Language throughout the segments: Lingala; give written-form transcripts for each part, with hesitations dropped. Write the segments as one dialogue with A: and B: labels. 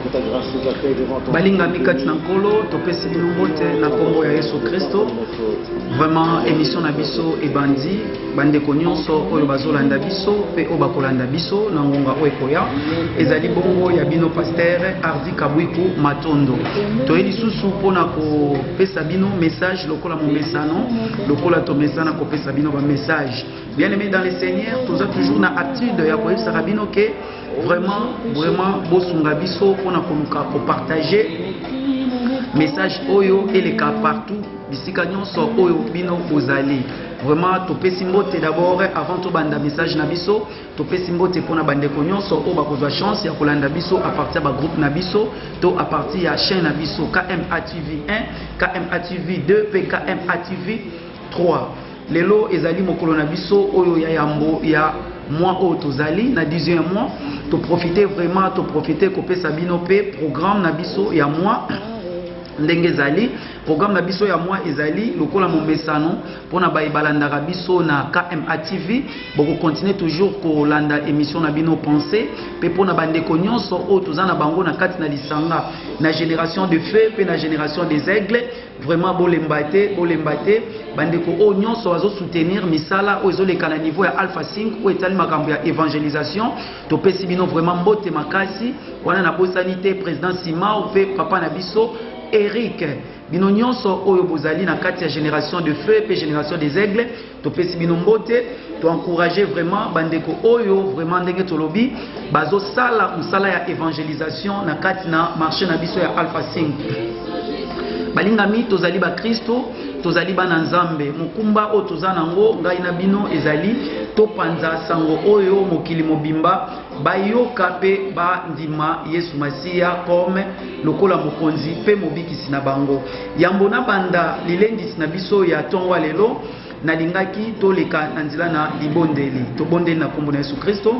A: que ta grâce nous accueille devant ton
B: balinga mikati na nkolo topesi bino mbote na kombo ya Yesu Kristo. Vraiment émission na biso ebandi bandeko nyonso oyo bazolanda biso pe oyo bakolanda biso na ngonga oyo ekoya ezali bongo ya bino pasteur Hardy Kabwiku Matondo. Toye lisusu mpona kopesa bino message lokola momesano lokola tomesana kopesa bino ba message. Bien aimé dans le Seigneur, toza toujours na attitude ya koyebisa bino ke vraiment bosunga biso mpona koluka kopartager message oyo eleka partout bisika nyonso oyo bino bozali. Vraiment topesi mbote d'abord avant to banda message na biso topesi mbote mpona bandeko nyonso oyo bakozwa chance ya kolanda biso à partir ba groupe na biso to à partir ya chaîne na biso KMA TV 1, KMA TV 2 pe KMA TV 3. Lelo ezali mokolo na biso oyo ya yambo ya mois oyo tozali na 10e mois to profiter vraiment to profiter kopesa bino pe programme na biso ya mois ndenge ezali programme na biso ya mois ezali lokola momesano pona bayibalandaka biso na KMA TV boko continuer toujours kolanda émission na bino pensée pe pona bandeko nyonso oyo toza na bango na kati na lisanga na génération de feu pe na génération des aigles vraiment bolembate bandeko oyo nyonso bazo soutenir misala oyo ezoleka na niveau ya Alpha 5 oyo etali makambo ya évangélisation topesi bino vraiment mbote makasi wana na bosani te président Simao pe papa na biso Eric bino nyonso oyo bozali na kati ya génération de feu pe génération des aigles topesi bino mbote to encourager vraiment bandeko oyo vraiment ndenge tolobi bazo sala musala ya évangélisation na kati na marché na biso ya Alpha 5 balingami tozali ba Kristo tozali bana nzambe mukumba oyo toza nango ngai na bino ezali topanza sango oyo mokili mobimba bayoka pe bandima Yesu Masiya comme lokola mokonzi pe mobikisi na bango yambo na banda lilendisi na biso ya tongwa lelo nalingaki toleka na nzela na libondeli tobondeli na kombo na Yesu Kristo.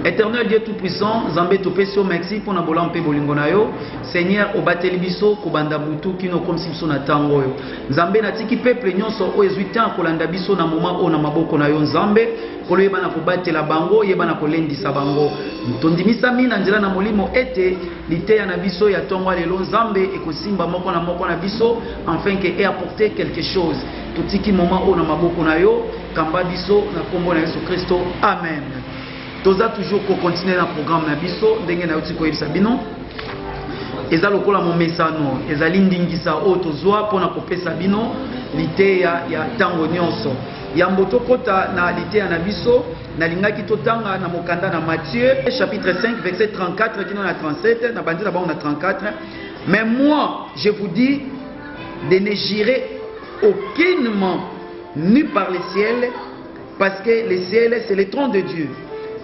B: Éternel Dieu tout-puissant, Zambé topesio merci pour na bola mpe bolingo na yo. Seigneur obateli biso kobanda butu kino comme si biso na tango yo. Nzambe na tiki peuple nyonso o ezuitan kolanda biso na moment o na maboko na yo Nzambe. Kolo yeba na kobatela bango, yeba na kolendisa bango. Tondimisa mina nzela na molimo ete liteya na biso ya tango lelo Nzambe ekosimba moko na biso afin que ait apporté quelque chose. Totiki moment o na maboko na yo, kamba biso na kombo na Yesu Kristo. Amen. Toza toujours ko continuer na programme na biso ndenge na yoti ko yebisa bino eza lokola momesano ezali ndingisa o tozwa pona kopesa bino liteya ya tango nyonso yambo tokota na liteya na biso na lingaki totanga na mokanda na Matthieu chapitre 5 verset 34 kino na 37 na bandi na bango na 34 mais moi je vous dis de ne gérer aucunement ni par le ciel parce que le ciel c'est le trône de Dieu,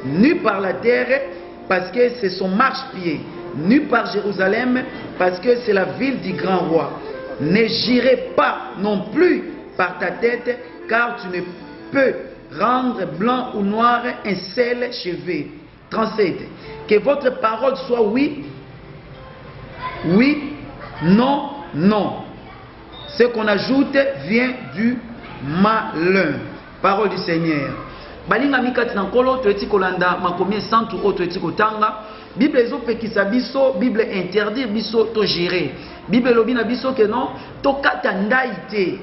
B: ni par la terre, parce que c'est son marchepied, ni par Jérusalem, parce que c'est la ville du grand roi. Ne j'irai pas non plus par ta tête, car tu ne peux rendre blanc ou noir un seul cheveu. 37. Que votre parole soit oui, oui, non, non. Ce qu'on ajoute vient du malin. Parole du Seigneur. Balinga mikati na nkolo toeti kolanda makomi santu o toeti kotanga Bible ezopekisa biso Bible interdire biso to gérer Bible lobi na biso ke non to kata ndai te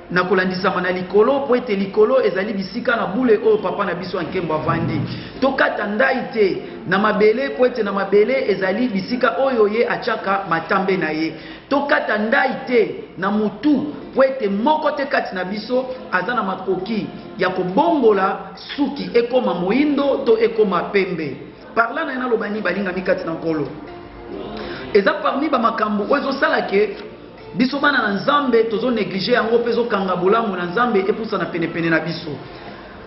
B: na kolandisa mana likolo po ete likolo ezali bisika na bule oyo papa na biso ankembo avandi to kata ndai te na mabele po ete na mabele ezali bisika oyo ye achaka matambe na ye to kata ndai te na mutu po ete moko te kati na biso aza na makoki ya kobongola suki ekoma moindo to ekoma pembe parla na ena lobani balinga mikati na nkolo eza parmi ba makambo ozo sala ke biso bana na Nzambe tozo négliger yango pezo kanga bolamu na Nzambe epusa na pene na biso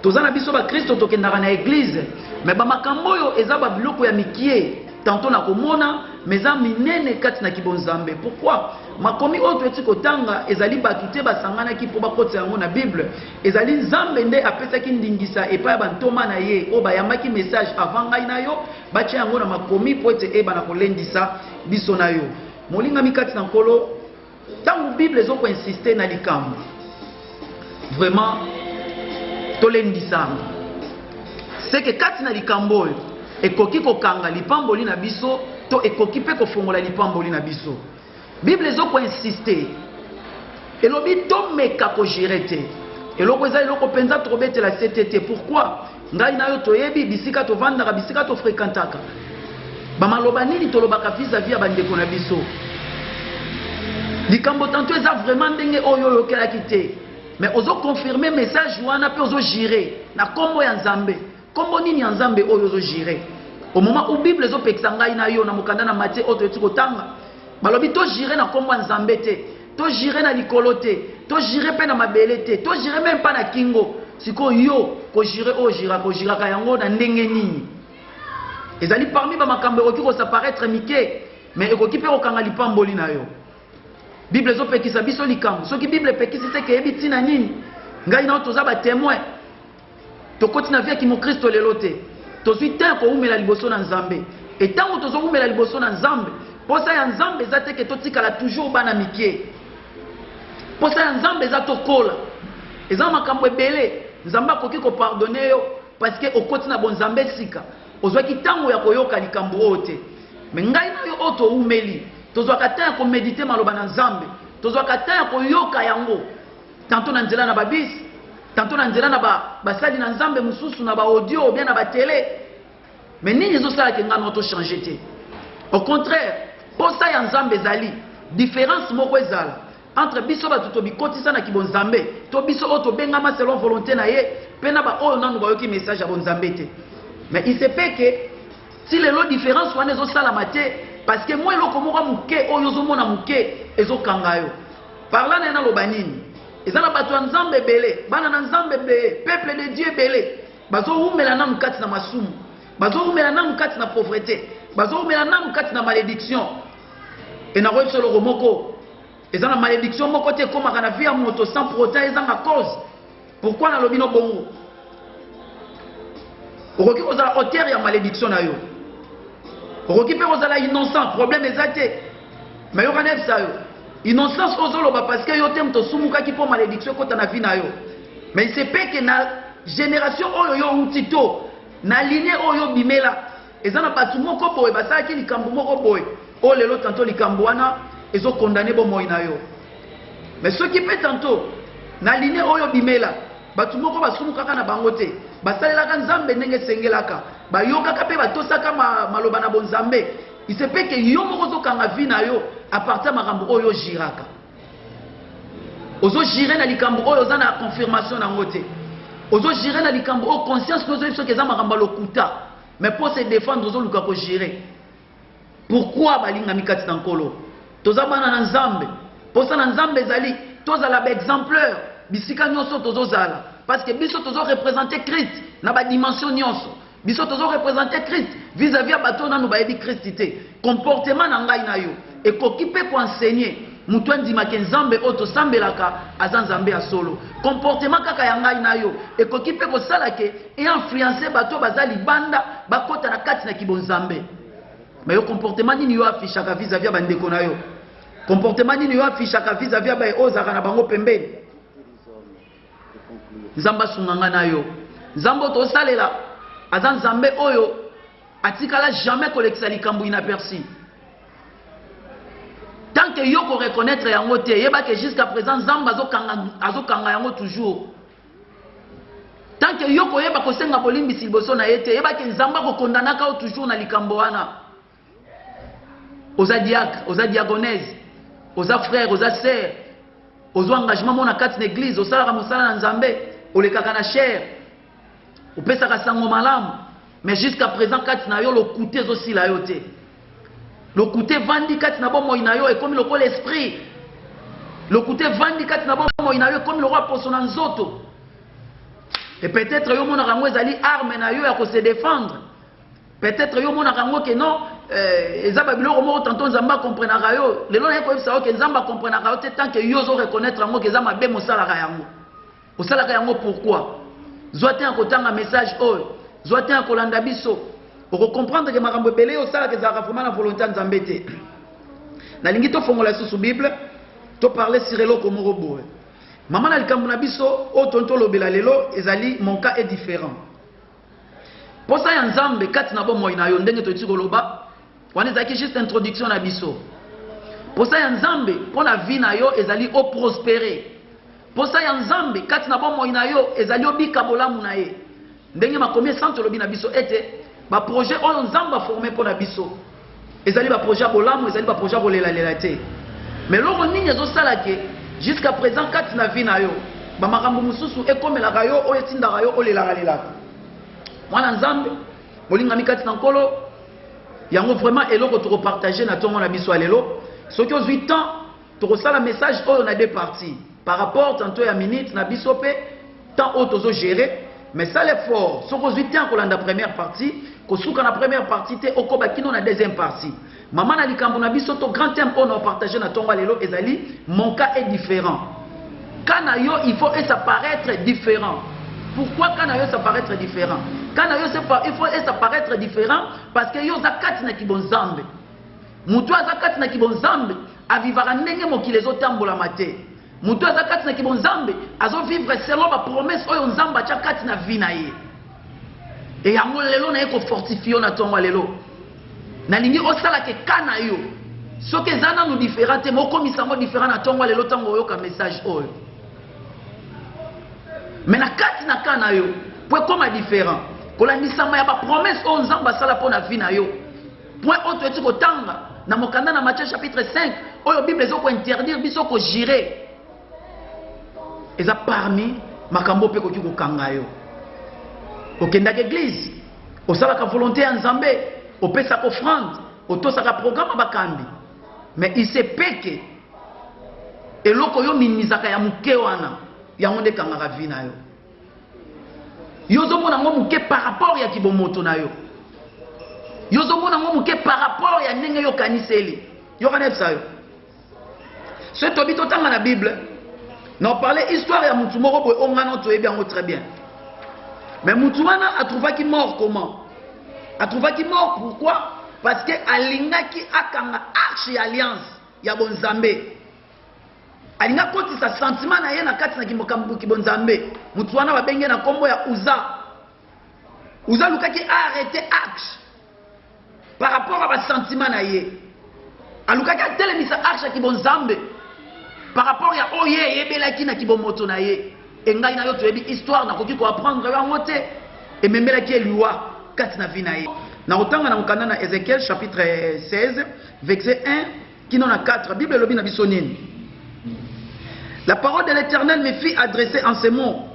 B: toza na biso ba Kristo tokendaka na église mais ba makambo yo eza ba biloko ya mikie tantôt na komona meza minene kati na kibonzambe pourquoi makomi oyo toeti kotanga ezali batu te basanganaki mpo bakota yango na Bible ezali Nzambe nde apesaki ndingisa epai ya bantoma na ye oyo bayambaki message avant ngai na yo batia yango na makomi po ete ebana kolendisa biso na yo molingami kati na nkolo tango Bible ezoko insister na likambo vraiment tolendisanga c'est que kati na likambo oyo ekoki kokanga lipamboli na biso to ekoki pe kofongola lipamboli na biso. Bible ezoko insister elobi to meka ko gérer te eloko eza eloko penza to betela CTT. Pourquoi ngai na yo toyebi bisika to vandaka bisika to fréquentaka ba maloba nini tolobaka vis-à-vis ya bandeko na biso likambo tanto eza vraiment ndenge oyo yokelaki te mais ozo confirmer message wana pe ozo gérer na kombo ya Nzambe. Kombo nini ya Nzambe oyo ozo gérer au moment où Bible ezo pekisa ngai na yo na mokanda na Matthieu oto etiko tanga balobi to gérer na kombo ya Nzambe te, to gérer na likolo te, to gérer pe na mabele te, to gérer même pas na kingo. Siko yo ko gérer o gira ko gira ka yango na ndenge nini ezali parmi ba makambo oki ko s'apparaître mike mais ekoki pe okanga lipamboli na yo. Bible ezo pekisa biso likambo soki Bible pekisi te ke ebiti na nini ngai na toza ba témoin to koti na vie ki mo Kristo lelo te tozwi te ko umela liboso na Nzambe et tango tozo umela liboso na Nzambe posa ya Nzambe za te ke totikala toujours bana mikie posa ya Nzambe za tokola eza makambo ebele Nzambe akoki ko pardonner yo parce que okoti na bon Nzambe sika ozwaki tango ya koyoka likambo ote mais ngai na yo oto umeli tozwaka ta ko méditer maloba na Nzambe tozwaka ta ko yoka yango tanto na nzela na babisi tanto na nzela na basali na Nzambe mususu na ba audio ou bien na ba télé mais nini zo sala ke ngano to changer te. Au contraire posa ya Nzambe zali différence moko ezala entre biso ba tuto bikotisa na kibon Nzambe to biso oto bengama selon volonté na ye pe na ba oyo nanu ba yoki message ya bon Nzambe te. Mais il se peut que si les lots différence wana ezo sala mate parce que moi eloko moko muke oyo zo mona muke ezo kanga yo parla na loba nini ezana bato ya Nzambe belé bana na Nzambe belé peuple de Dieu belé bazo umela na mukati na masumu bazo umela na mukati na pauvreté bazo umela na mukati na malédiction et na royo solo moko ezana malédiction moko te komaka na vie ya moto sans pourtant ezanga cause pourquoi na lobino bongo okoki kozala auteur ya malédiction na yo okoki pe kozala innocent problème ezate mais yo kana ça yo innocence ozoloba parce que yo tem to sumukaki po malédiction kota na vie na yo mais c'est pas que na génération oyo yo utito na lignée oyo bimela ezana batu moko boye basalaki likambo moko boye o lelo tanto likambo wana ezo condamner bo moyi na yo mais ceux qui peut tanto na lignée oyo bimela batu moko basumukaka na bango te basalelaka Nzambe ndenge sengelaka bayokaka pe batosaka maloba na bon Nzambe. Il se peut que yo moko zokanga vi na yo à partir makambo oyo giraka ozo girer na likambo oyo za na confirmation na ngote ozo girer na likambo o conscience ozo biso ke za makambo lokuta mais pour se défendre ozo luka ko girer. Pourquoi balinga mikati na nkolo toza bana na Nzambe posa na Nzambe zali toza la exemplaire bisika nyonso tozo zala parce que biso tozo représenter Christ na ba dimension nyonso biso tozo représenter Christ vis-à-vis ya bato nanu bayebi Christ te comportement na ngai na yo ekoki pe ko enseigner mutu andima ke Nzambe oto sambelaka aza Nzambe ya solo comportement kaka ya ngai na yo ekoki pe ko sala ke et influencer bato bazali banda bakota na kati na kibon Nzambe. Mais yo comportement nini yo affichaka vis-à-vis ya bandeko na yo comportement nini yo affichaka vis-à-vis ya ba ozaka na bango pembeni Nzamba sunganga na yo Nzambo to salela aza Nzambe oyo atikala jamais kolekisa likambo inaperçu tant que yo ko reconnaître yango te yeba que jusqu'à présent Nzamba azokanga yango toujours tant que yo ko yeba ko senga bolimbisi liboso na yete yeba que Nzamba ko kondanaka o toujours na likambo wana oza diacre oza diagonese oza frère oza sœur ozo engagement mona kati na église osala mosala na Nzambe olekaka na chair opesaka sango malamu mais jusqu'à présent kati na yo lokuté ezosila yo te lokuté vandi kati na bomoi na yo ekomi lokola esprit lokuté vandi kati na bomoi na yo ekomi lokola poso na nzoto et peut-être yo monaka yango ezali arme na yo ya ko se défendre peut-être yo monaka yango ke non eza babiloko moko tanto Nzambe akomprenaka yo lelo na koyebisa yo ke Nzambe akomprenaka yo te tant que yo ozo reconnaître yango ke eza mabe mosalaka yango osalaka yango pourquoi zwa te akotanga message oyo zwa te akolanda biso oko comprendre ke makambo ebele osalaka ezalaka vraiment na volonté ya Nzambe te. Nalingi tofongola susu Bible to parler sur eloko moko boye mama na likambo na biso o tonto lobela lelo ezali mon cas est différent Posa ya nzambe kati na bomoi na yo ndenge toyiti koloba wana ezalaki juste introduction na biso. Posa ya nzambe mpona vie na yo ezali o prospérer. Posa ya nzambe kati na bomoi na yo ezali obika bolamu na ye. Ndenge makomi centre lobi na biso ete ba projet oyo nzambe formé mpona biso ezali ba projet bolamu ezali ba projet bolela lela te. Mais loko nini ezosala ke jusqu'à présent kati na vie na yo ba makambo mususu ekomelaka yo oyo etindaka yo olelaka lelaka. Mwana nzambe molingami kati na nkolo yango vraiment eloko tokopartager na tongo na biso alelo soki ozwi temps tokosala message oyo na deux parties par rapport tantôt ya minute na biso pe temps oyo tozo gérer mais ça l'effort soki ozwi temps kolanda première partie kosuka na première partie te okoba kino na deuxième partie mama na likambo na biso to grand thème oyo na partager na tongo alelo ezali mon cas est différent kana yo il faut et ça paraître différent. Pourquoi quand ça paraître différent? Quand il faut ça paraître différent parce que yo zakati na kibonzambe. Mutu zakati na kibonzambe avivara ndenge mokili ezotambola mate. Mutu zakati na kibonzambe azo vivre selon ba promesse oyo nzamba tia kati na vie na ye. Et yango lelo na yeko fortifier na tongo lelo. Na lingi osala ke kana yo. Soki ezana nous différente moko misango différent na tongo lelo tango yo ka message oyo. Mais na kati na kana yo pour comme différent kolandisama ya ba promesse o nzamba sala pona vie na yo point autre eti kotanga na mokanda na Matthieu chapitre 5 oyo bible ezoko interdire biso ko girer eza parmi makambo pe koki kokanga yo okendaka église osalaka volonté ya nzambe opesaka offrande otosaka programme bakambi mais il se peke eloko yo minimizaka ya muke wana yango nde kangaka vie na yo yozomona ngo muke par rapport ya kibomoto na yo yozomona ngo muke par rapport ya ndenge yo kaniseli yo kanefsa yo ce tobi totanga na bible na parler histoire ya mutu moko boye ongana toyebi yango très bien mais mutu wana a trouvaki mort comment a trouvaki mort pourquoi parce que alingaki akanga arche alliance ya bonzambe alinga koti sa sentiment na ye na kati na kimokambu kibonzambe mutu wana babenge na kombo ya Uza lukaki arrêter axe par rapport à ba sentiment na ye alukaki atelemisa axe kibonzambe par rapport ya oye yebelaki na kibomoto na ye engai na yo toyebi histoire na koki ko apprendre yango te ememelaki elua kati na vie na ye na otanga na mokanda na Ézéchiel chapitre 16 verset 1 kino na 4 bible lobi na biso nini. La parole de l'Éternel me fit adresser en ces mots.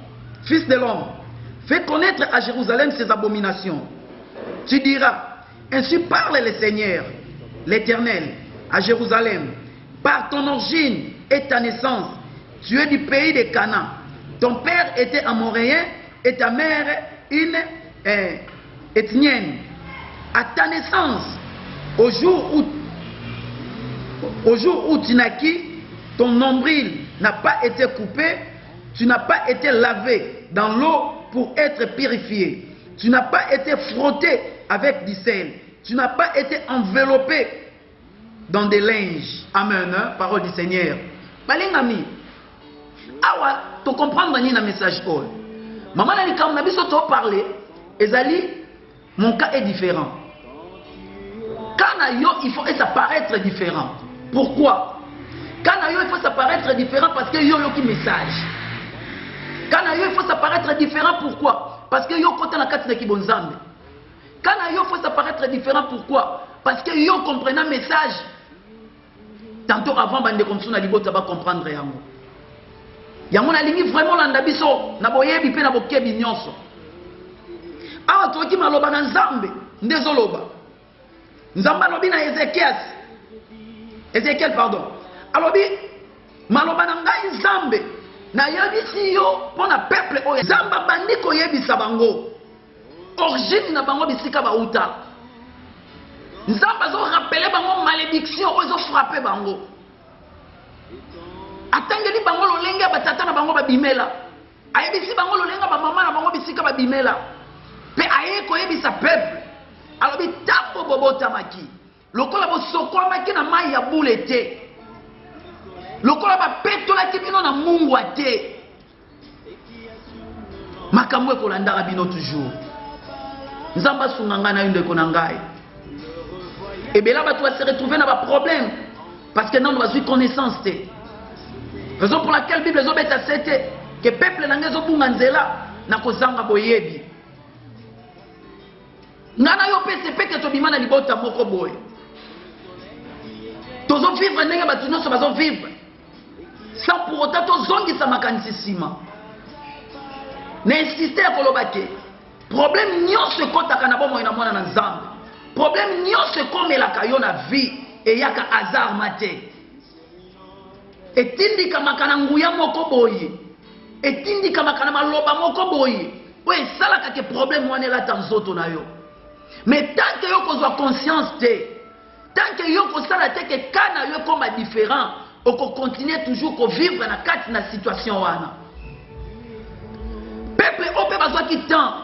B: Fils de l'homme, fais connaître à Jérusalem ses abominations. Tu diras, ainsi parle le Seigneur, l'Éternel, à Jérusalem. Par ton origine et ta naissance, tu es du pays de Canaan. Ton père était amoréen et ta mère une ethnienne. À ta naissance, au jour où tu naquis, ton nombril n'a pas été coupé, tu n'as pas été lavé dans l'eau pour être purifié, tu n'as pas été frotté avec du sel, tu n'as pas été enveloppé dans des linges. Amen, hein? Parole du Seigneur. Balingami, awa, tu comprends le message. Maman a dit quand on a besoin de parler, Ezali, mon cas est différent. Quand il faut apparaître différent. Pourquoi? Quand il faut s'apparaître différent parce que yo qui message. Quand il faut s'apparaître différent pourquoi? Parce que yo côté la carte de kibonzambe. Quand il faut s'apparaître différent pourquoi? Parce que yo comprenant message. Tantôt avant bande comme ça na libota ba comprendre yango. Yango na lingi vraiment landa biso na boyebi pe na bokebi nyonso. Awa toki maloba na nzambe ndezoloba. Nzamba lobi na Ézéchiel pardon. Alors, maloba na ngai nzambe na yebisi yo pona peuple oyo nzamba bandi ko yebisa bango origine na bango bisika bauta nzamba zo rappeler bango malédiction oyo frapper bango atangeli bango lolenge batata na bango babimela ayebisi bango lolenga ba mama na bango bisika babimela pe aye ko yebisa peuple alors bitambo bobota maki lokola bosokwa maki na mai ya boule te lokola bapetolaki bino na mungu ate makambo ekolandaka bino toujours nzamba sunganga na yunde konangai. Et bien là, tu vas se retrouver dans un problème. Parce que non, on va suivre connaissance. Raison pour laquelle la Bible est à cette que le peuple n'a pas bunganzela na kozanga boyebi. Nana yo pese peke to bimana libota moko boy. Tozo vivre ndenge batu nyonso bazo vivre. Sans pour autant tozongisa makanisi sima. N'insister koloba ke problème nyonso kotaka na bomo ina mwana na nzambe. Problème nyonso komelaka yo na vie et yaka hasard mate. Etindika makana nguya moko boye. Etindika makana maloba moko boye. Ouais, salaka ke problème wana la tanzoto na yo. Mais tant que yo kozwa conscience te, tant que yo kosala te ke kana yo comme différent, on continue toujours ko vivre na kati na situation wana. Peuple ope bazwa ki temps.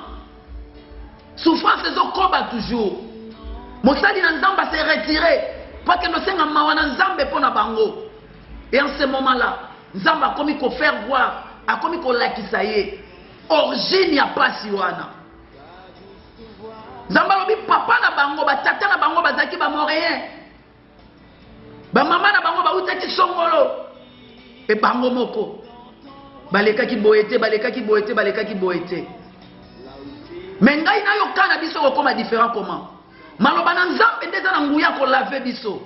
B: Souffrance zo koba toujours. Mosali na nzamba s'est retiré parce que nous sommes mawana nzambe pona bango. Et en ce moment-là, nzamba a commis qu'on faire voir, a commis qu'on lakisa ye. Origine ya pasi wana. Nzamba lobi papa na bango, ba tata na bango bazaki ba moréen. Ba mama na bango ba utaki songolo. Et bango moko. Baleka ki boete, baleka ki boete, baleka ki boete. Mais ngai na yo kana biso ko koma différent comment? Maloba na nzambe ndeza na nguya ko lave biso.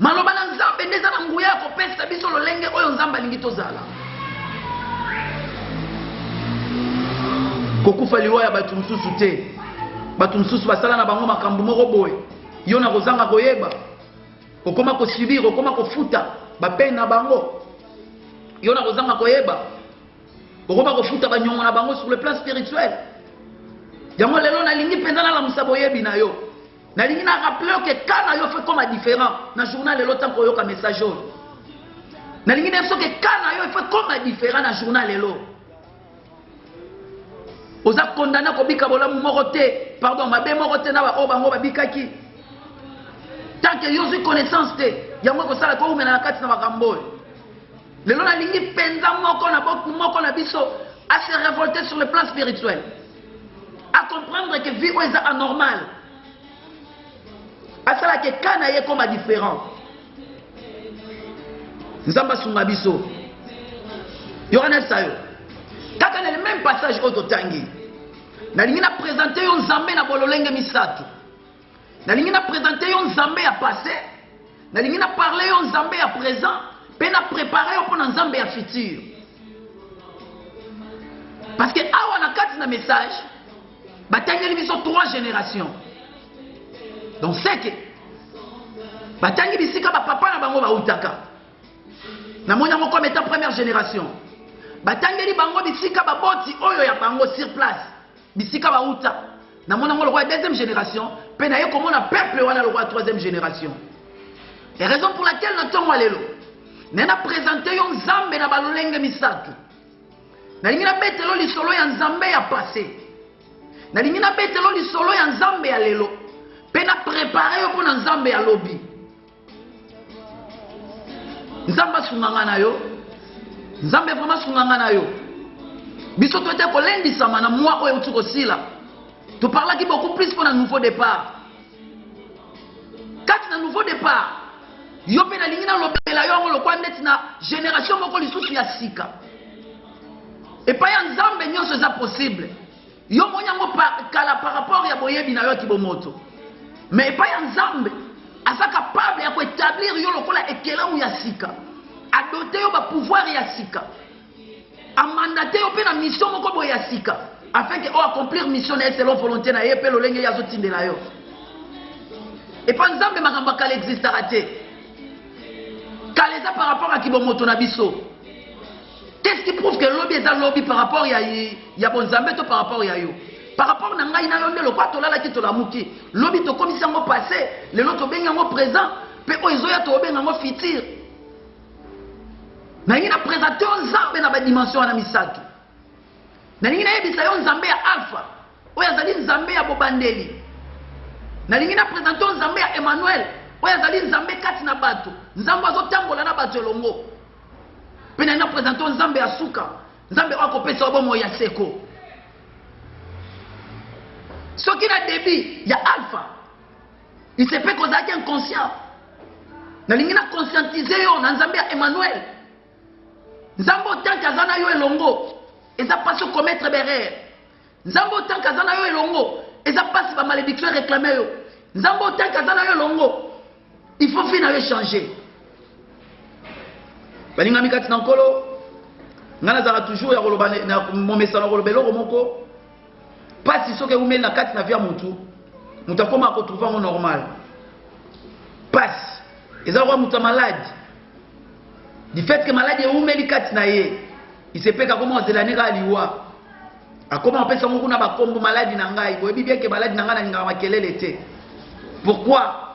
B: Maloba na nzambe ndeza na nguya ko pesa biso lolenge oyo nzamba lingi tozala. Kokufa liwa ya batu msusu te. Batu msusu basala na bango makambo moko boye. Yo na kozanga koyeba. Kokoma ko subir, kokoma ko futa ba peine na bango. Yo na kozanga koyeba. Kokoma ko futa ba nyongo na bango sur le plan spirituel. Yango lelo na lingi penza na la musaboyebi na yo. Na lingi na rappeler que kana yo fait comme différent na journal lelo tant ko yo ka message yo. Na lingi na so que kana yo fait comme différent na journal lelo. Oza condamné ko bika bolamu moko te, pardon, mabe moko te na ba obango ba bikaki. Tant que yo suis connaissance te, yango ko sala ko umena na kati na makambo. Lelo na lingi penza moko na boku moko na biso à se révolter sur le plan spirituel. À comprendre que vie est anormale. À cela que kana est comme différent. Nzamba sunga biso. Yorana sayo. Kaka na le même passage au Totangi. Na lingi na présenter yon nzambe na bololenge misatu. Na lingi na présenter yon nzambe ya passé. Na lingi na parler yon nzambe ya présent. Pe na préparer yon pour nzambe ya futur. Parce que awa na kati na message. Batangeli biso 3 générations. Donc c'est que batangi bisika ba papa na bango ba utaka. Na mona moko meta première génération. Batangeli bango bisika ba boti oyo ya bango sur place. Bisika ba uta. Na mona ngo le deuxième génération, pe na ye komona peuple wana le troisième génération. Et raison pour laquelle na tongo lelo. Nena présenter yon nzambe na balolenge misatu. Na lingi na betelo lisolo ya nzambe ya passé. Na lingi na betelo lisolo ya nzambe ya lelo. Pe na préparer yo pona nzambe ya lobi. Nzamba sunganga na yo. Nzambe vraiment sunganga na yo. Biso to ete ko lendisama na moi oyo tuko sila. Tu parles qui beaucoup plus pour un nouveau départ. Quand un nouveau départ, yo pe na lingi na lobela yo ngo lokwa ndeti na génération moko lisusu ya sika. Et pas ya nzambe nyonso za possible. Yo monyango kala par rapport ya boyebi na yo kibomoto. Mais pas ya nzambe asa capable ya ko établir yo lokola ekelamu ya sika. A doter yo ba pouvoir ya sika. A mandater yo pe na mission moko boye ya sika afin que o accomplir mission na selon volonté na ye pe lolenge ya zotindela yo. Et pas nzambe makamba kala existera te. Kaleza par rapport à kibomoto na biso. Qu'est-ce qui prouve que le lobby est un lobby par rapport à ya bonzambe to par rapport à yo? Par rapport à ngai na yonde le kwa to lala ki to la muki. Lobby to komisa ngo passé, le loto benga ngo présent, pe o ezoya to benga ngo futur. Na ngina présenter nzambe na ba dimension na misatu. Na ngina yebisa yo nzambe ya alpha, o yazali nzambe ya bobandeli. Na ngina présenter nzambe ya Emmanuel, o yazali nzambe kati na bato. Nzambe azotambola na bato longo. Pena na présenter nzambe ya suka, nzambe akopesa bomo ya seko. Ce qui a débit, il y a alpha. Il se peut qu'on ait inconscient. Nous avons conscientisé Emmanuel. Nzambo tant kazana yo elongo. Et ça passe au commettre berère. Nzambo tant kazana yo elongo. Et ça passe par malédiction réclamée yo. Nzambo tant kazana yo elongo. Il faut finir changer. Balinga mikati na nkolo. Ngana zala toujours ya koloba na momesa na kolobelo moko. Pas si soke umeli na kati na via mutu. Mutu akoma ko trouver en normal. Pas. Eza kwa mutu malade. Du fait que malade est umeli kati na ye. Il se peut ka comment zela neka liwa. Akoma pesa mungu na bakombo malade na ngai. Boyebi bien que malade na ngai na ngama makelele te. Pourquoi?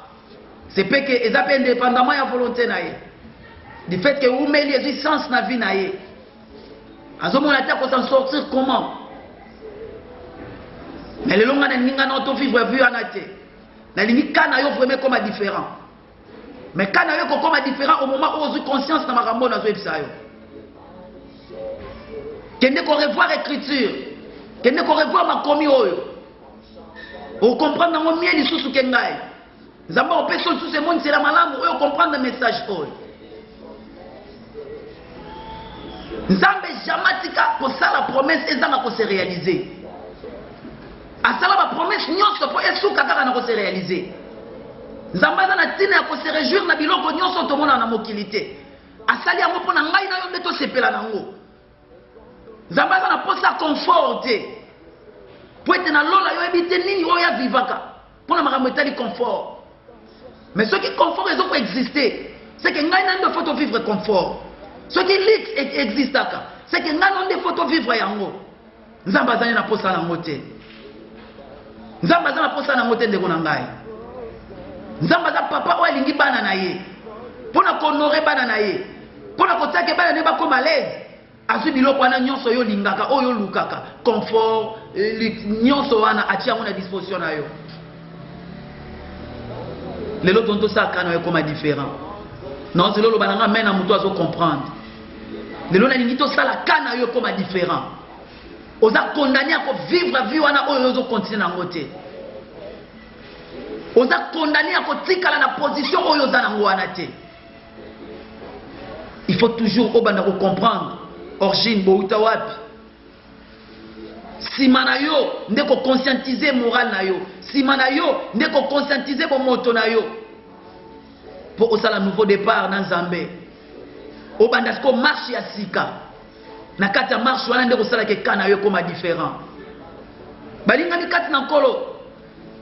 B: C'est peut que eza pe indépendamment ya volonté na ye. Du fait que umeli est sens na vie na ye. Azomona ta ko s'en sortir comment? Mais le long na ninga na auto vivre vu anate. Na lingi kana yo vraiment comme différent. Mais kana yo comme différent au moment où vous conscience na makambo na zo ebisa yo. Kende ko revoir écriture. Kende ko revoir makomi oyo. O comprendre ngo mie lisusu kengai. Nzamba opeso lisusu monde c'est la malamu oyo comprendre le message oyo. Nzambe jamatika ko sala promesse ezanga ko se réaliser. Asala ba promesse nyonso po esuka kaka na ko se réaliser. Nzamba na tina ko se réjouir na biloko nyonso to mona na mokilité. Asali yango pona ngai na yo nde to sepela nango. Nzamba na posa confort te. Po ete na lola yo ebite nini oya vivaka. Pona makambo etali confort. Mais ce qui confort ezo ko exister, c'est que ngai na ndo photo vivre confort. Ce qui lix existe aka, c'est que ngai na ndo photo vivre yango. Nzamba zani na posa nango te. Nzamba za posa na ngote ndeko na ngai. Nzamba za papa oyo alingi bana na ye. Pona konore bana na ye. Pona kotake bana ne ba ko malaise. Azu biloko wana nyonso yo lingaka oyo lukaka. Confort, nyonso wana atia mo na disposition na yo. Lelo tonto sa kana yo comme différent. Non, c'est lolo bananga mena muto azo comprendre. Lelo na lingi to sala kana yo comme différent. Oza condamné à vivre la vie wana oyo ozo continuer na ngote. Oza condamné à tikala na position oyo oza na ngwana te. Il faut toujours obanda ko comprendre origine bouta wapi. Simana yo ndeko conscientiser moral na yo. Simana yo ndeko conscientiser bo moto na yo. Pour osala nouveau départ na Nzambe. Obanda ko marche ya sika. Na kati ya marche wana ndeko sala ke kana yo comme différent. Balinga ni kati na nkolo.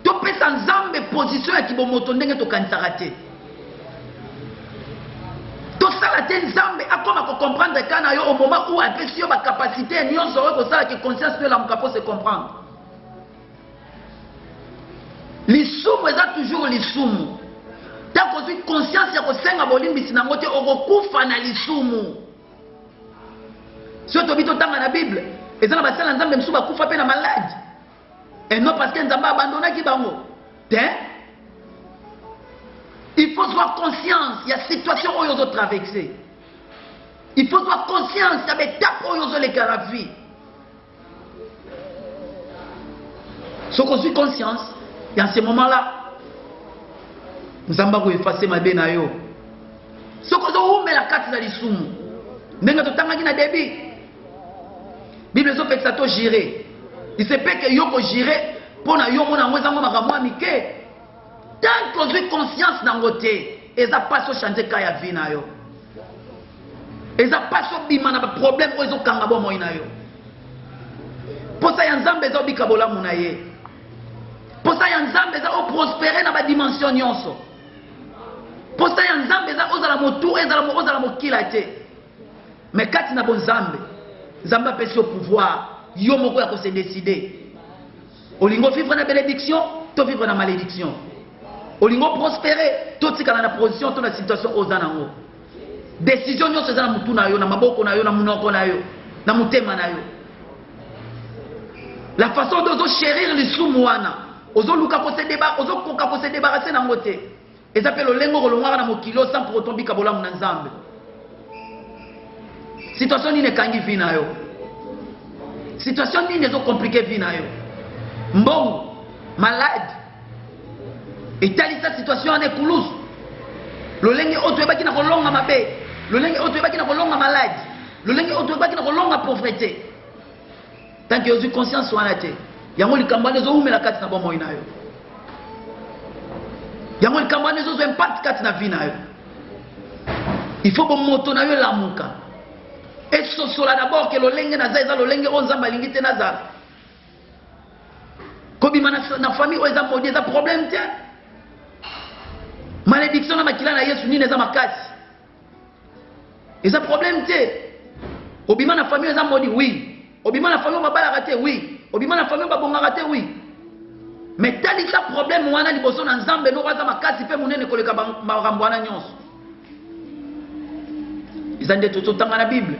B: To pesa Nzambe position ya kibomoto ndenge to kanisaka te. To sala te Nzambe akoma ko comprendre kana yo au moment où apesi yo ba capacité nyonso yo ko sala ke conscience de la mukapo se comprendre. Lisumu eza toujours lisumu. Ta ko conscience ya ko senga bolimbisi na ngote okokufa na lisumu. Si tu habites dans la Bible, et ça va faire Nzambe msuba kufa pe na malade. Et non parce que Nzambe abandonné ki bango. Il faut avoir conscience, il y a situation où ils ont traversé. Il faut avoir conscience, il y a des étapes où ils ont les vie. Si on a conscience, et en ce moment-là, Nzambe va effacer ma bena yo. Si on a la carte de l'isumu, ndenge to tanga na débit. Bible zo pekisa to gérer. Il se peut que yoko gérer pour na yo mona ngweza ngoma ka mwa mike. Tant que j'ai conscience na ngote, eza pas so changer ka ya vie na yo. Eza pas so bima na problème o ezo kanga bo moyi na yo. Posa ya Nzambe zo bika bolamu na ye. Posa ya Nzambe za o prospérer na ba dimension nyonso. Posa ya Nzambe za ozala motu ezala mokila te. Mais kati na bon Nzambe, Nzambe apesi au pouvoir, yo moko ya ko se décider. Olingo vivre na bénédiction, to vivre na malédiction. Olingo prospérer, to tikala na position, to na situation ozanango. Décision nyonso za na mutu na yo, na maboko na yo, na munoko na yo, na mutema na yo. La façon de chérir les soumouana, ozo luka ko se débat, ozo koka ko se débarrasser na ngote. Et ça fait le lengo kolongara na mokilo sans pour autant bika bolamu na Nzambe. Situation ni ne kangi vina yo. Situation ni ne zo compliqué vina yo. Mbongo malade. Et telle cette situation en écoulous. Le lengue autre est qui n'a pas longue mabe. Le lengue autre est qui n'a pas longue malade. Le lengue autre est qui n'a pas longue pauvreté. Tant que vous avez conscience sur la tête. Il y a un cambane zo ou mais la carte n'a pas moyen. Il y a un cambane zo impact carte na vie na yo. Il faut que moto na yo la muka. Et ce d'abord que le lengue na za le lengue on zamba lingite na za. Kobima na famille o eza modi eza problème te. Malédiction na makila na Yesu nini eza makasi. Eza problème te. Obima na famille eza modi oui. Obima na famille babala raté oui. Obima na famille babonga raté oui. Mais tali ça problème wana liboso na nzambe no baza makasi pe munene koleka marambo wana nyonso. Ils ont dit tout dans la Bible.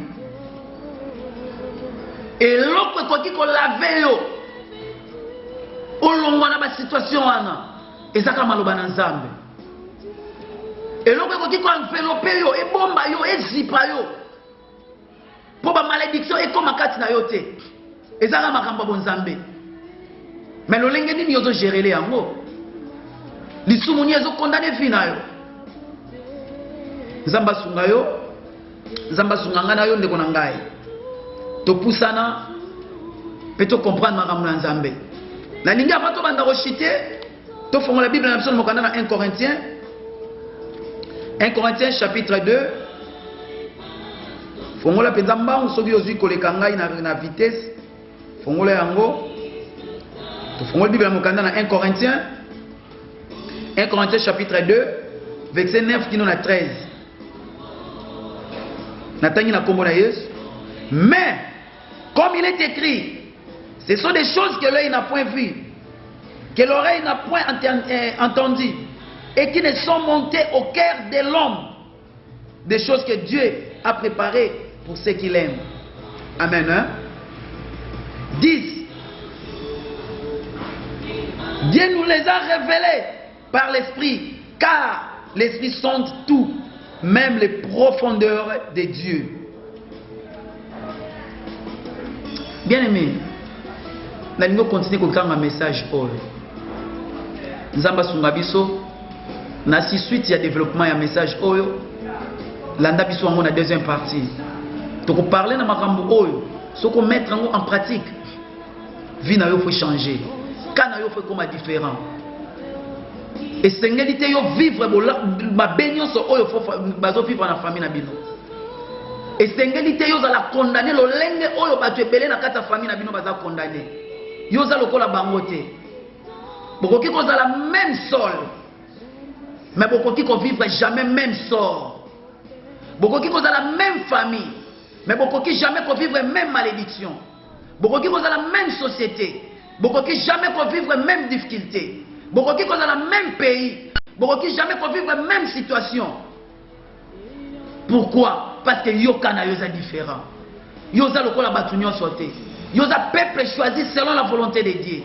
B: Et l'autre côté qu'on lave yo, au long de la situation et ça comme le nzambe. Et l'autre côté qu'on enveloppe yo, et bomba yo, et zipa yo. Pour la malédiction et comme akati na yo te. Et ça comme makamba bonzambe. Mais le lenge ni yozo gérer les ango. Li sumuni yozo condamner fina yo. Nzamba sunga yo. Zamba sunganga na yo ndeko na ngai to pusana peto comprendre makambo na nzambe na lingi avant to banda rochite to fongola Bible na biso mokanda na 1 Corinthiens chapitre 2 fongola penza mbangu soki ozwi koleka ngai na vitesse fongola yango to fongola Bible na mokanda na 1 Corinthiens chapitre 2 verset 9 kino na 13. Mais, comme il est écrit, ce sont des choses que l'œil n'a point vues, que l'oreille n'a point entendues, et qui ne sont montées au cœur de l'homme, des choses que Dieu a préparées pour ceux qui l'aiment. Amen. Hein? 10. Dieu nous les a révélées par l'Esprit, car l'Esprit sonde tout, même les profondeurs de Dieu. Bien aimé, nous allons continuer à faire un message. Nous allons biso na si suite il y a développement et un message oyo landa biso en la deuxième partie. Donc parler na makambo oyo, ce qu'on mettre en pratique. Vie na yo faut changer. Kana yo faut comme différent. Et sengalité yo vivre ma bénion so oyo faut bazo vivre na famille na bino. Et sengalité yo za la condamner lo lenge oyo ba tu ebele na kata famille na bino baza condamner. Yo za lokola bangote. Bokoki ko za la même sol. Mais bokoki ko vivre jamais même sort. Bokoki ko za la même famille. Mais bokoki jamais ko vivre même malédiction. Bokoki ko za la même société. Bokoki jamais ko vivre même difficulté. Bokoki ko za la même pays. Bokoki jamais ko vivre même situation. Pourquoi? Parce que yokana yoza différent. Yoza lokola batunyo sauté. Yoza peuple choisi selon la volonté de Dieu.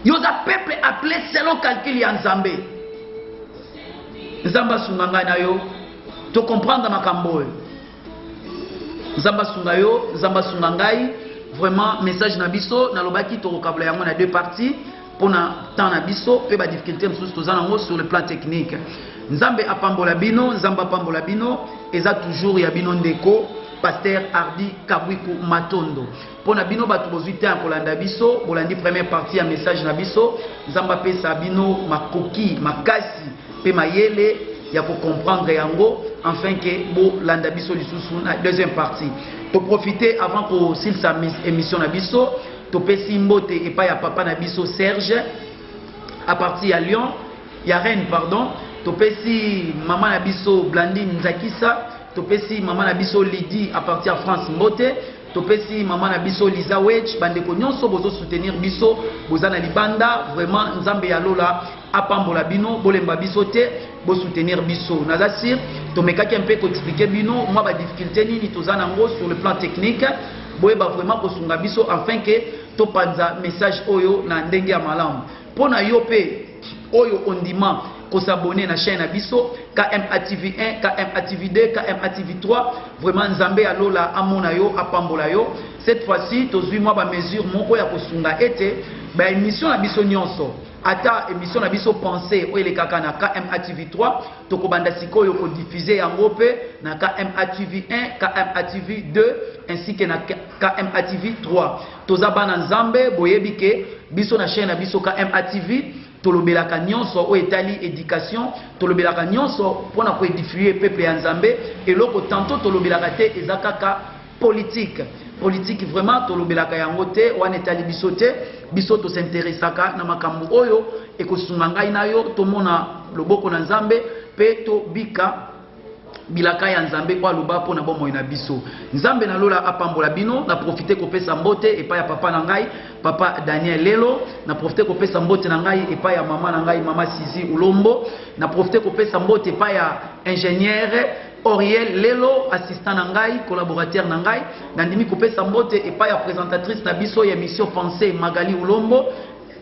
B: Yoza peuple appelé selon calcul ya Nzambe. Nzamba sunganga na yo to comprendre makambo. Nzamba sunga yo, nzamba sungangai, vraiment message na biso na lobaki to kabla yango na deux parties pour na temps na biso pe ba difficulté msusu tozana ngo sur le plan technique. Nzambe apambola bino, nzamba apambola bino, eza toujours ya bino ndeko Pasteur Hardy Kabwiku Matondo. Pona bino batu bozwite en kolanda biso, bolandi première partie ya message na biso, nzamba pesa bino makoki, makasi, pe mayele ya ko comprendre yango afin que bo landa biso lisusu na deuxième partie. To profiter avant ko sil sa émission na biso, to pesi mbote et pas ya papa na biso Serge à partir à Lyon, ya Rennes pardon. Topesi maman na biso Blandine Nzakisa, topesi maman na biso Lydie à partir de France Mbote, topesi maman na biso Lisa Wedge, bandeko nyonso bozo soutenir biso, bozana libanda, vraiment nzambe ya lola apambola bino, bolemba biso te, bo soutenir biso. Nazasir, tomekaki un peu ko expliquer bino, moi ba difficulté nini tozana ngo sur le plan technique, boyeba vraiment ko sunga biso afin que to panza message oyo na ndenge ya malamu. Pona yo pe oyo ondima ko s'abonner na chaîne abiso KMA TV 1, KMA TV 2, KMA TV 3, vraiment nzambe alola amona yo apambola yo. Cette fois-ci tozui moi ba mesure moko ya kosunga ete ba émission na biso nyonso ata émission na biso pensée o ele kaka na KMA TV 3 tokobanda sikoyo ko diffuser yango pe na KMA TV 1 KMA TV 2 ainsi que na KMA TV 3 tozabana nzambe boyebi ke biso na chaîne na biso KMA TV tolobelaka nyonso o etali éducation tolobelaka nyonso pona ko édifier peuple ya nzambe eloko tantôt tolobelaka te ezakaka politique vraiment tolobelaka yango te wana etali biso te biso to s'intéressaka na makambo oyo ekosunga ngai na yo tomona loboko na nzambe pe to bika bilaka ya nzambe kwa luba pona bomoi na biso nzambe na lola apambola bino na profiter kopesa mbote epa ya papa na ngai papa Daniel Lelo na profiter kopesa mbote na ngai epa ya mama na ngai mama Sizi Ulombo na profiter kopesa mbote epa ya ingénieur Oriel Lelo assistant na ngai collaborateur na ngai nandimi kopesa mbote epa ya présentatrice na biso ya émission Pensée Magali Ulombo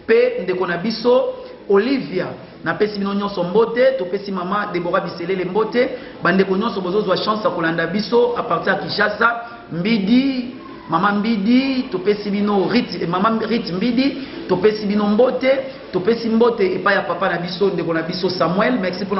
B: pe ndeko na biso Olivia na pesi bino nyonso mbote topesi mama Deborah Biselele mbote bandeko nyonso bozozwa chance kolanda biso à partir ya Kinshasa Mbidi mama Mbidi topesi bino mama Rit Mbidi topesi bino mbote topesi mbote epa ya papa na biso ndeko na biso Samuel merci pour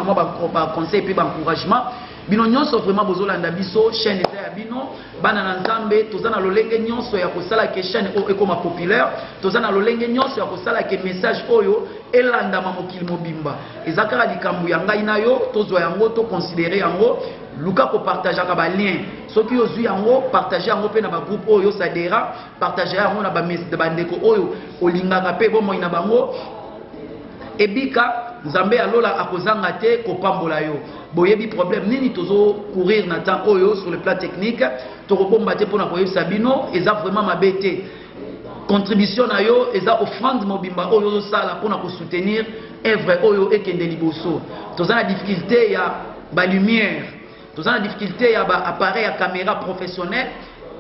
B: ba conseil pe ba encouragement bino nyonso vraiment bozolanda biso chaîne eza ya bino bana na nzambe tozana lolenge nyonso ya kosala ke chaîne o ekoma populaire tozana lolenge nyonso ya kosala ke message oyo elanda mokili mobimba ezakara likambu ya ngai na yo tozwa yango to considérer yango luka ko partager ka ba lien soki ozwi yango partager yango pe na ba groupe oyo sadera partager yango na ba bandeko oyo olingaka pe bomoi na bango ebika nzambe alola akozanga te kopambola yo boyebi problème nini tozo courir na temps oyo sur le plan technique tokobomba te pona koyebisa bino eza vraiment mabete contribution na yo eza offrande mobimba oyo ozosala pona ko soutenir œuvre oyo ekende liboso toza na difficulté ya ba lumière toza na difficulté ya ba appareil ya caméra professionnel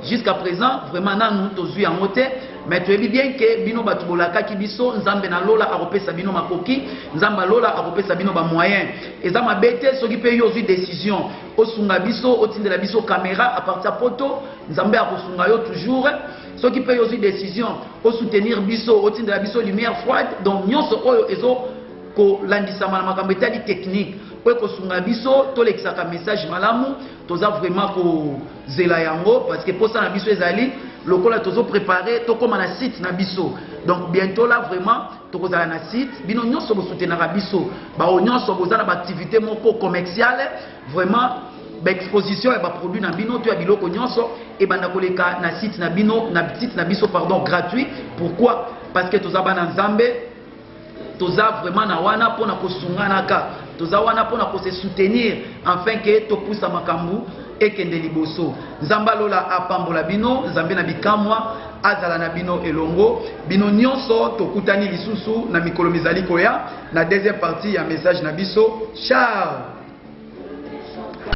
B: jusqu'à présent vraiment nanu tozwi yango te mais toyebi bien que bino batu bolakaki biso nzambe na lola akopesa bino makoki nzambe alola akopesa bino ba moyen eza mabete soki pe yo ozwi décision osunga biso otindela biso caméra à partir poto nzambe akosunga yo toujours soki pe yo ozwi décision osoutenir biso otindela biso lumière froide donc nyonso oyo ezo kolandisama na makambo etali technique po ekosunga biso tolekisaka message malamu toza vraiment kozela yango parce que posa na biso ezali lokola tozo préparer tokoma na site na biso donc bientôt là vraiment tokozala na site bino nyonso bosoutenaka biso bao nyonso bozala ba activité moko commerciale vraiment exposition ya ba produit na bino to ya biloko nyonso e banda koleka na site na bino na site na biso pardon gratuit pourquoi parce que toza bana nzambe toza vraiment na wana pona kosunganaka toza wana pona ko se soutenir afin que topusa makambu ekende liboso nzamba lola apambola bino nzambe na bikamwa azala na bino elongo bino nyonso tokutani lisusu na mikolo mizali koya na deuxième partie ya message na biso ciao.